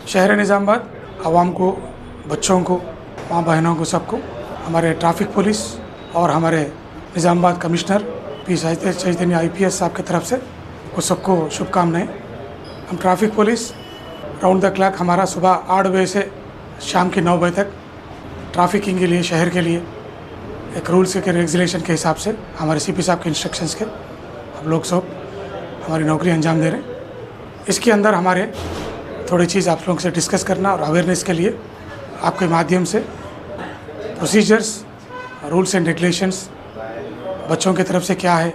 शहर निज़ामाबाद आवाम को, बच्चों को, माँ बहनों को, सबको हमारे ट्रैफिक पुलिस और हमारे निज़ामाबाद कमिश्नर पी चैतन्य IPS साहब की तरफ से वो सबको शुभकामनाएं। हम traffic police round the clock हमारा सुबह 8 बजे से शाम के 9 बजे तक ट्रैफिकिंग के लिए, शहर के लिए एक रूल्स के रेगुलेशन के हिसाब से हमारे CP साहब के इंस्ट्रक्शंस के हम लोग सब हमारी नौकरी अंजाम दे रहे हैं। इसके अंदर हमारे थोड़ी चीज़ आप लोगों से डिस्कस करना और अवेयरनेस के लिए आपके माध्यम से प्रोसीजर्स, रूल्स एंड रेगुलेशंस, बच्चों की तरफ से क्या है,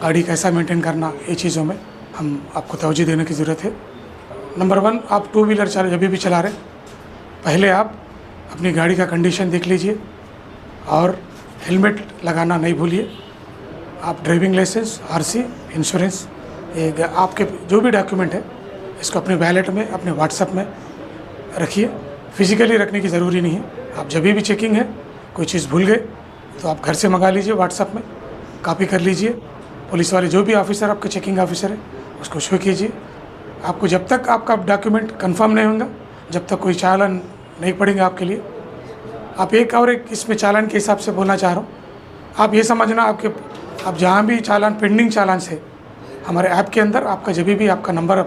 गाड़ी कैसा मेंटेन करना, ये चीज़ों में हम आपको तवज्जो देने की ज़रूरत है। नंबर 1, आप 2 व्हीलर जब भी चला रहे पहले आप अपनी गाड़ी का कंडीशन देख लीजिए और हेलमेट लगाना नहीं भूलिए। आप ड्राइविंग लाइसेंस, RC, इंश्योरेंस, आपके जो भी डॉक्यूमेंट है इसको अपने वैलेट में, अपने व्हाट्सएप में रखिए। फिजिकली रखने की ज़रूरी नहीं है। आप जब भी चेकिंग है, कोई चीज़ भूल गए तो आप घर से मंगा लीजिए, व्हाट्सएप में कॉपी कर लीजिए। पुलिस वाले जो भी ऑफिसर आपके चेकिंग ऑफिसर है उसको शो कीजिए। आपको जब तक आपका डॉक्यूमेंट कंफर्म नहीं होगा, जब तक कोई चालान नहीं पड़ेगा आपके लिए। आप एक इसमें चालान के हिसाब से बोलना चाह रहा हूँ। आप ये समझना, आप जहाँ भी चालान, पेंडिंग चालान से हमारे ऐप के अंदर आपका जब भी आपका नंबर,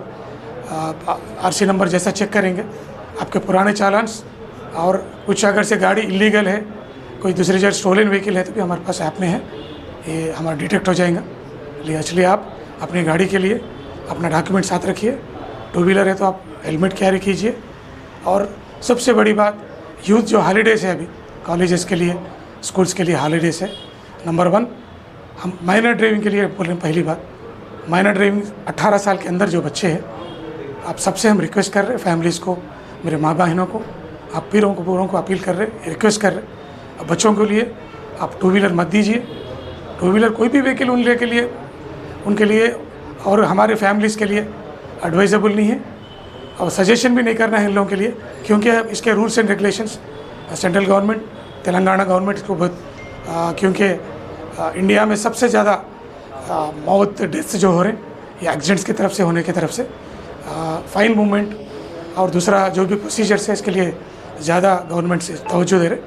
RC नंबर जैसा चेक करेंगे, आपके पुराने चालान्स और कुछ अगर से गाड़ी इलीगल है, कोई दूसरी जगह स्टोलन व्हीकल है तो भी हमारे पास ऐप में है, ये हमारा डिटेक्ट हो जाएगा। इसलिए आप अपनी गाड़ी के लिए अपना डॉक्यूमेंट साथ रखिए। 2 व्हीलर है तो आप हेलमेट कैरी कीजिए। और सबसे बड़ी बात, यूथ जो हॉलीडेज़ है अभी, कॉलेजेस के लिए, स्कूल्स के लिए हॉलीडेज़ है। नंबर 1, हम माइनर ड्राइविंग के लिए बोल रहे हैं। पहली बात, माइनर ड्राइविंग 18 साल के अंदर जो बच्चे हैं, आप सबसे हम रिक्वेस्ट कर रहे हैं, फैमिलीज़ को, मेरे माँ बहनों को, आप पीरों को, बूढ़ों को अपील कर रहे हैं, रिक्वेस्ट कर रहे हैं। अब बच्चों के लिए आप 2 व्हीलर मत दीजिए। 2 व्हीलर कोई भी व्हीकल उनके लिए और हमारे फैमिलीज़ के लिए एडवाइजेबल नहीं है और सजेशन भी नहीं करना है इन लोगों के लिए, क्योंकि इसके rules and regulations central government, Telangana government इसको बहुत क्योंकि इंडिया में सबसे ज़्यादा मौत, डेथ्स जो हो रहे हैं ये एक्सीडेंट्स की तरफ से होने की तरफ से फाइन मूवमेंट और दूसरा जो भी प्रोसीजर्स है इसके लिए ज़्यादा गवर्नमेंट से तवज्जो दे रहे,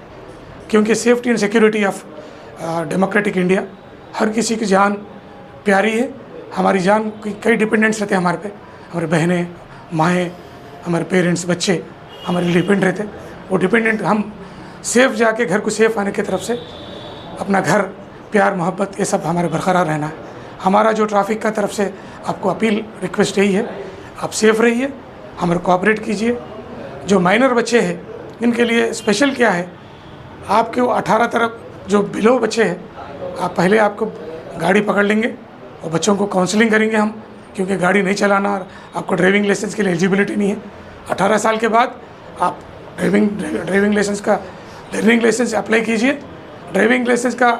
क्योंकि safety and security of democratic India, हर किसी की जान प्यारी है। हमारी जान कई डिपेंडेंट्स रहते हैं हमारे पे, हमारे बहनें, माएँ, हमारे पेरेंट्स, बच्चे हमारे लिए डिपेंड रहते हैं। वो डिपेंडेंट हम सेफ़ जाके घर को सेफ़ आने की तरफ से अपना घर, प्यार, मोहब्बत, ये सब हमारे बरकरार रहना है। हमारा जो ट्रैफिक का तरफ से आपको अपील, रिक्वेस्ट यही है, आप सेफ़ रहिए, हमारे कोऑपरेट कीजिए। जो माइनर बच्चे हैं इनके लिए स्पेशल क्या है, आपके 18 तरफ जो बिलो बच्चे हैं, आप पहले आपको गाड़ी पकड़ लेंगे और बच्चों को काउंसलिंग करेंगे हम, क्योंकि गाड़ी नहीं चलाना, आपको ड्राइविंग लाइसेंस के लिए एलिजिबिलिटी नहीं है। 18 साल के बाद आप ड्राइविंग लाइसेंस का लर्निंग लाइसेंस अप्लाई कीजिए। ड्राइविंग लाइसेंस का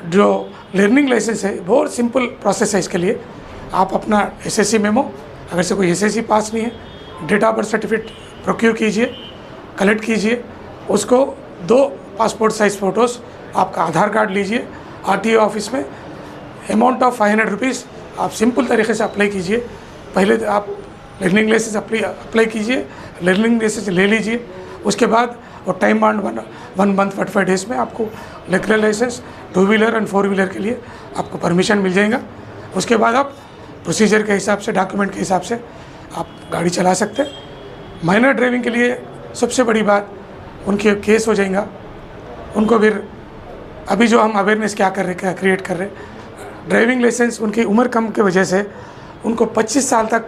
जो लर्निंग लाइसेंस है बहुत सिंपल प्रोसेस है। इसके लिए आप अपना SSC मेमो, अगर से कोई SSC पास नहीं है, date of birth certificate procure कीजिए, कलेक्ट कीजिए, उसको 2 पासपोर्ट साइज़ फ़ोटोज़, आपका आधार कार्ड लीजिए, RTO ऑफिस में अमाउंट ऑफ 500 रुपीज़ आप सिंपल तरीके से अप्लाई कीजिए। पहले आप लर्निंग लाइसेंस अप्लाई कीजिए, लर्निंग लाइसेंस ले लीजिए, उसके बाद और टाइम बाउंड 1 मंथ 45 डेज़ में आपको लिखरल लाइसेंस 2 व्हीलर एंड 4 व्हीलर के लिए आपको परमिशन मिल जाएगा। उसके बाद आप प्रोसीजर के हिसाब से, डॉक्यूमेंट के हिसाब से आप गाड़ी चला सकते हैं। माइनर ड्राइविंग के लिए सबसे बड़ी बात, उनके केस हो जाएगा। उनको फिर अभी जो हम अवेयरनेस क्या कर रहे, क्या क्रिएट कर रहे, ड्राइविंग लाइसेंस उनकी उम्र कम की वजह से उनको 25 साल तक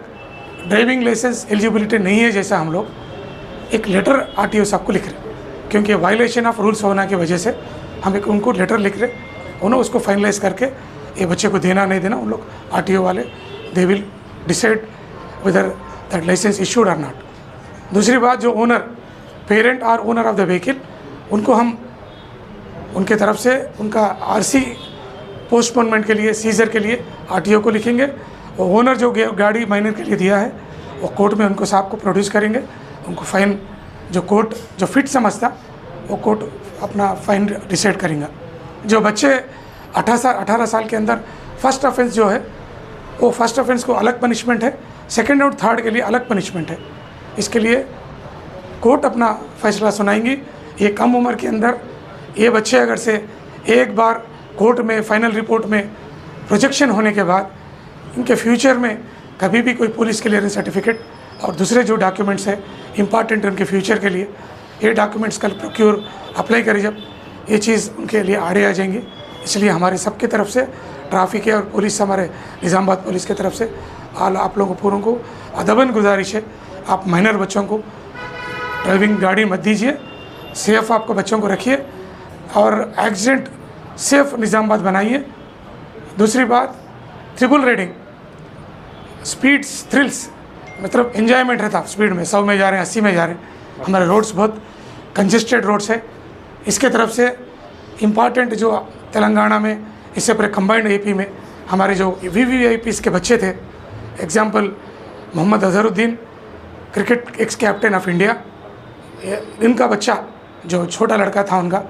ड्राइविंग लाइसेंस एलिजिबिलिटी नहीं है। जैसा हम लोग एक लेटर RTO साहब को लिख रहे, क्योंकि वायलेशन ऑफ रूल्स होने की वजह से हम एक उनको लेटर लिख रहे, उन्होंने उसको फाइनलाइज करके ये बच्चे को देना नहीं देना, उन लोग RTO वाले they will decide whether that licence issued और नॉट। दूसरी बात, जो ओनर, पेरेंट और ओनर ऑफ द व्हीकल, उनको हम उनके तरफ से उनका RC पोस्टपोनमेंट के लिए, सीजर के लिए RTO को लिखेंगे। और ओनर जो गाड़ी माइनर के लिए दिया है वो कोर्ट में उनको साहब को प्रोड्यूस करेंगे। उनको फ़ाइन जो कोर्ट जो फिट समझता वो कोर्ट अपना फ़ाइन डिसाइड करेंगे। जो बच्चे 18 साल के अंदर फर्स्ट ऑफेंस जो है वो फर्स्ट ऑफेंस को अलग पनिशमेंट है, सेकंड और थर्ड के लिए अलग पनिशमेंट है। इसके लिए कोर्ट अपना फैसला सुनाएंगी। ये कम उम्र के अंदर ये बच्चे अगर से एक बार कोर्ट में फाइनल रिपोर्ट में प्रोजेक्शन होने के बाद इनके फ्यूचर में कभी भी कोई पुलिस क्लियरेंस सर्टिफिकेट और दूसरे जो डॉक्यूमेंट्स है इम्पॉर्टेंट उनके फ्यूचर के लिए, ये डॉक्यूमेंट्स कल प्रोक्योर अप्लाई करें जब ये चीज़ उनके लिए आड़े आ जाएंगी। इसलिए हमारे सबके तरफ से ट्रैफिक है और पुलिस, हमारे निज़ामाबाद पुलिस की तरफ से आप लोगों को पूरों को अदबन गुजारिश है, आप माइनर बच्चों को ड्राइविंग गाड़ी मत दीजिए, सेफ़ आपको बच्चों को रखिए और एक्सीडेंट सेफ निज़ामाबाद बनाइए। दूसरी बात, ट्रिपल रेडिंग, स्पीड थ्रिल्स, मतलब एंजॉयमेंट रहता स्पीड में, 100 में जा रहे हैं, 80 में जा रहे हैं। हमारे रोड्स बहुत कंजेस्टेड रोड्स है, इसके तरफ से इम्पॉर्टेंट जो तेलंगाना में, इससे पहले कंबाइंड एपी में हमारे जो VVIPs के बच्चे थे, example Mohammad Azharuddin, cricket ex captain of India, इनका बच्चा जो छोटा लड़का था उनका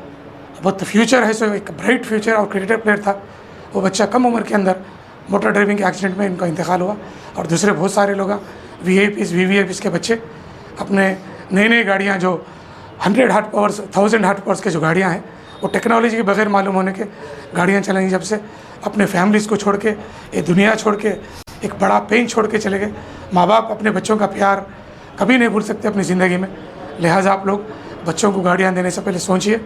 बहुत फ्यूचर है, सो एक ब्राइट फ्यूचर और क्रिकेटर प्लेयर था। वो बच्चा कम उम्र के अंदर मोटर ड्राइविंग के एक्सीडेंट में इनका इंतकाल हुआ। और दूसरे बहुत सारे लोग VVIPs के बच्चे अपने नई नई गाड़ियाँ जो 100 हार्ट पावर्स 1000 हार्ट पावर्स के जो गाड़ियाँ हैं, वो टेक्नोलॉजी के बगैर मालूम होने के गाड़ियाँ चलेंगी। जब से अपने फैमिलीज़ को छोड़ के, ये दुनिया छोड़ के, एक बड़ा पेन छोड़ के चले गए। माँ बाप अपने बच्चों का प्यार कभी नहीं भूल सकते अपनी ज़िंदगी में, लिहाजा आप लोग बच्चों को गाड़ियाँ देने से पहले सोचिए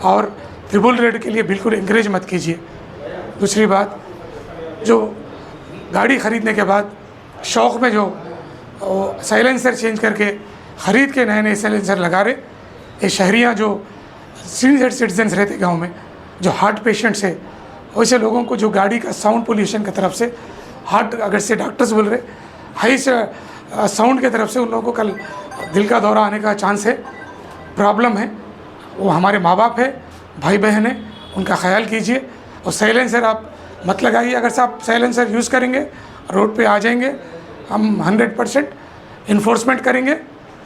और ट्रिपल रेड के लिए बिल्कुल इंकरेज मत कीजिए। दूसरी बात, जो गाड़ी ख़रीदने के बाद शौक़ में जो साइलेंसर चेंज करके ख़रीद के नए नए साइलेंसर लगा रहे, ये शहरियाँ जो सीनियर सिटीजन्स रहते गांव में, जो हार्ट पेशेंट्स है, वैसे लोगों को जो गाड़ी का साउंड पोल्यूशन की तरफ से हार्ट, अगर से डॉक्टर्स बोल रहे हाई से साउंड की तरफ से उन लोगों को कल दिल का दौरा आने का चांस है, प्रॉब्लम है। वो हमारे माँ बाप है, भाई बहन है, उनका ख्याल कीजिए। और साइलेंसर आप मत लगाइए। अगर से आप साइलेंसर यूज़ करेंगे, रोड पे आ जाएंगे, हम 100% इन्फोर्समेंट करेंगे,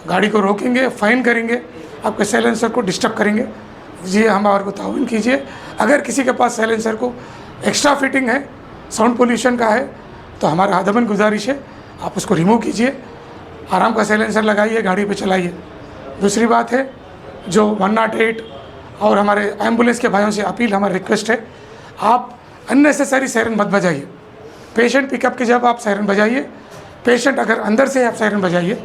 गाड़ी को रोकेंगे, फ़ाइन करेंगे, आपके साइलेंसर को डिस्टर्ब करेंगे। जी हमारे को ताउन कीजिए। अगर किसी के पास साइलेंसर को एक्स्ट्रा फिटिंग है, साउंड पोल्यूशन का है, तो हमारा अदबन गुजारिश है आप उसको रिमूव कीजिए, आराम का साइलेंसर लगाइए, गाड़ी पे चलाइए। दूसरी बात है, जो 108 और हमारे एम्बुलेंस के भाइयों से अपील, हमारी रिक्वेस्ट है, आप अननेसेसरी सायरन मत बजाइए। पेशेंट पिकअप के जब आप सायरन बजाइए, पेशेंट अगर अंदर से आप सायरन बजाइए,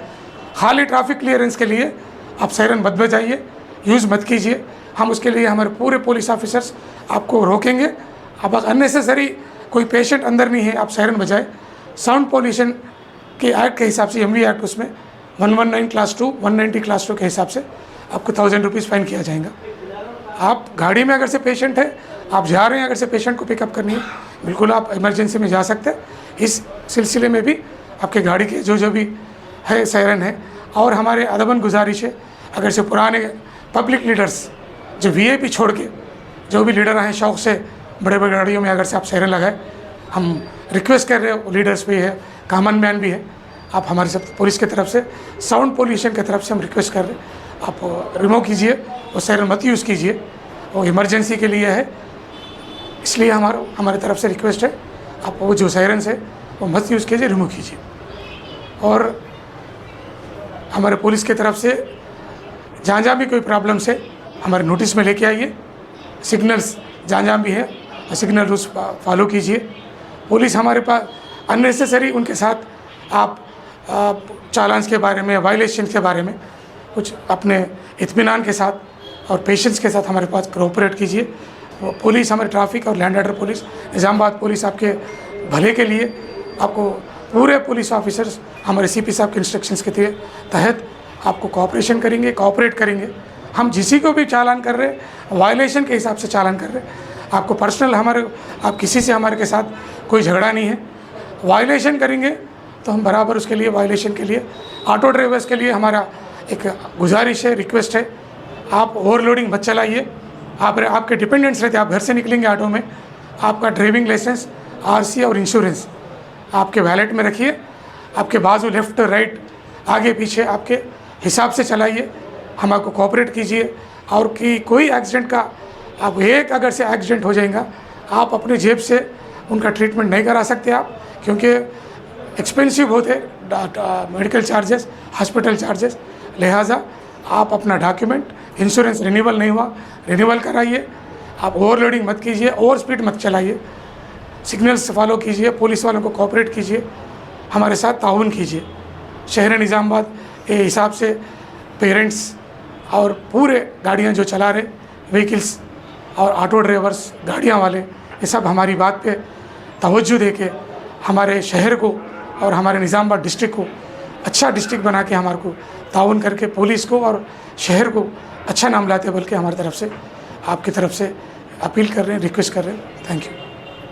खाली ट्रैफिक क्लियरेंस के लिए आप सायरन मत बजाइए, यूज़ मत कीजिए। हम उसके लिए हमारे पूरे पुलिस ऑफिसर्स आपको रोकेंगे। अब अननेसेसरी कोई पेशेंट अंदर नहीं है, आप सायरन बजाए। साउंड पोल्यूशन के एक्ट के हिसाब से, MV एक्ट, उसमें 119 क्लास 2 190 क्लास 2 के हिसाब से आपको 1000 रुपीज़ फाइन किया जाएगा। आप गाड़ी में अगर से पेशेंट है, आप जा रहे हैं, अगर से पेशेंट को पिकअप करनी है, बिल्कुल आप इमरजेंसी में जा सकते हैं। इस सिलसिले में भी आपके गाड़ी के जो भी है सायरन है। और हमारे अदबन गुजारिश है, अगर से पुराने पब्लिक लीडर्स जो VIP छोड़ के जो भी लीडर हैं, शौक़ से बड़े बड़े गाड़ियों में अगर से आप सायरन लगाए, हम रिक्वेस्ट कर रहे हो, लीडर्स भी है, कॉमन मैन भी है, आप हमारे सब पुलिस की तरफ से साउंड पोल्यूशन की तरफ से हम रिक्वेस्ट कर रहे हैं, आप रिमूव कीजिए, वो सायरन मत यूज़ कीजिए, वो इमरजेंसी के लिए है। इसलिए हमारे तरफ से रिक्वेस्ट है, आप वो जो सायरन है वो मत यूज़ कीजिए, रिमूव कीजिए। और हमारे पुलिस की तरफ से जहाँ भी कोई प्रॉब्लम्स है, हमारे नोटिस में लेके आइए। सिग्नल्स जहाँ भी है, सिग्नल रूल्स फॉलो कीजिए। पुलिस हमारे पास अननेसेसरी उनके साथ आप चालान्स के बारे में, वायलेशन के बारे में कुछ अपने इत्मीनान के साथ और पेशेंस के साथ हमारे पास कोऑपरेट कीजिए। पुलिस, हमारे ट्रैफिक और land order police, Nizamabad police आपके भले के लिए, आपको पूरे पुलिस ऑफिसर्स हमारे CP साहब के इंस्ट्रक्शंस के तहत आपको कोऑपरेशन करेंगे, कोऑपरेट करेंगे। हम जिसी को भी चालान कर रहे हैं, वायलेशन के हिसाब से चालान कर रहे हैं। आपको पर्सनल आप किसी से हमारे के साथ कोई झगड़ा नहीं है। वायलेशन करेंगे तो हम बराबर उसके लिए, वायलेशन के लिए, ऑटो ड्राइवर्स के लिए हमारा एक गुजारिश है, रिक्वेस्ट है, आप ओवरलोडिंग मत चलाइए। आपके डिपेंडेंट्स रहते हैं, आप घर से निकलेंगे ऑटो में, आपका ड्राइविंग लाइसेंस, RC और इंश्योरेंस आपके वैलेट में रखिए। आपके बाजू लेफ़्ट राइट, आगे पीछे आपके हिसाब से चलाइए। हम आपको कोऑपरेट कीजिए। और कि कोई एक्सीडेंट का, आप एक अगर से एक्सीडेंट हो जाएगा, आप अपने जेब से उनका ट्रीटमेंट नहीं करा सकते आप, क्योंकि एक्सपेंसिव होते मेडिकल चार्जेस, हॉस्पिटल चार्जेस। लिहाजा आप अपना डॉक्यूमेंट, इंश्योरेंस रिन्यूअल नहीं हुआ, रिन्यूअल कराइए। आप ओवरलोडिंग मत कीजिए, ओवर स्पीड मत चलाइए, सिग्नल्स फॉलो कीजिए, पुलिस वालों को कोऑपरेट कीजिए, हमारे साथ ताउन कीजिए। शहर निज़ामाबाद के हिसाब से पेरेंट्स और पूरे गाड़ियाँ जो चला रहे व्हीकल्स और ऑटो ड्राइवर्स, गाड़ियाँ वाले, ये सब हमारी बात पे तवज्जो दे के हमारे शहर को और हमारे निज़ामाबाद डिस्ट्रिक्ट को अच्छा डिस्ट्रिक्ट बना के हमारे को ताउन करके पुलिस को और शहर को अच्छा नाम लाते, बल्कि हमारी तरफ से आपकी तरफ से अपील कर रहे हैं, रिक्वेस्ट कर रहे हैं। Thank you.